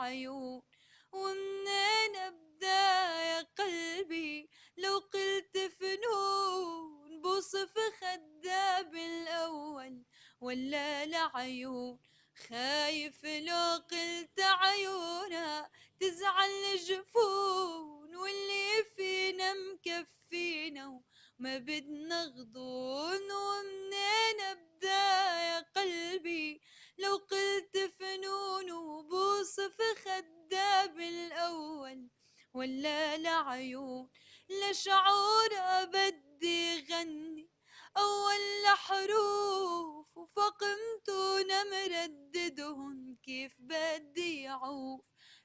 العيون. ومنين ابدا يا قلبي لو قلت فنون، بوصف خدها بالاول ولا العيون. خايف لو قلت عيونها تزعل جفون، واللي فينا مكفينا وما بدنا غضون. ومنين ابدا يا قلبي لو قلت فنون، وبوصف خدها بالاول ولا العيون. لشعور بدي غني أول حروف، وفقمتون مرددهن كيف بدي يعوف.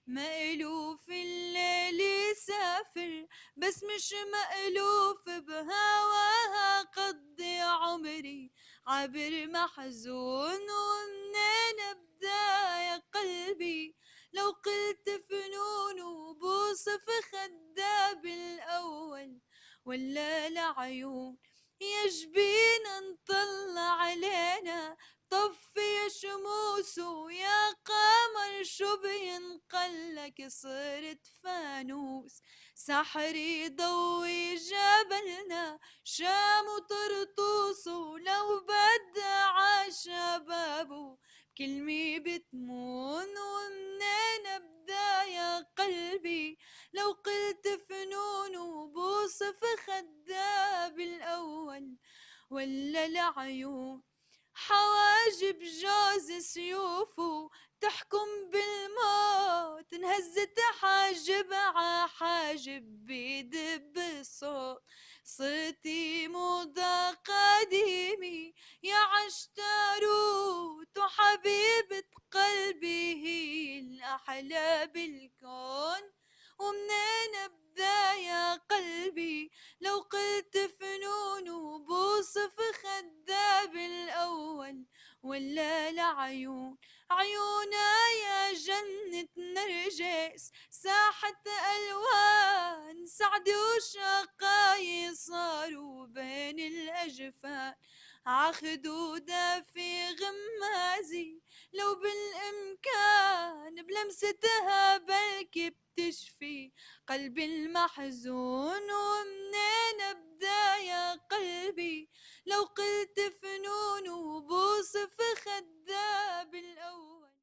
مألوف الليل يسافر بس مش مألوف بهواها، قضي عمري عبر محزون. ومنين ابدا يا قلبي لو قلت فنون، وبوصف خدها بالاول ولا العيون. يا جبينا نطلع علينا طفي شموس، ويا قمر شو بينقلك صرت فانوس. سحري ضوي جبلنا شام وطرطوس، ولو بدع شبابه بكلمة بتمون. ومنين ابدا يا قلبي لو قلت فنون، وبوصف خدها بالاول ولا العيون. حواجب جوز سيوفه تحكم بالموت، انهزت حاجب ع حاجب بيدب الصوت. صرتي موضة قديمي يا عشتاروت، وحبيبة قلبي هي الأحلى بالكون. ومنين ابدا يا قلبي لو قلت فنون، وبوصف خدها بالاول ولا العيون. عيونا يا جنة نرجس ساحة الوان، سعد وشقاي صاروا بين الاجفان. عخدودة في غمازي لو بالامكان، بلمستها بلكي بتشفي قلبي المحزون. ومنين ابدا يا قلبي لو قلت فنون، وبوصف خدها بالاول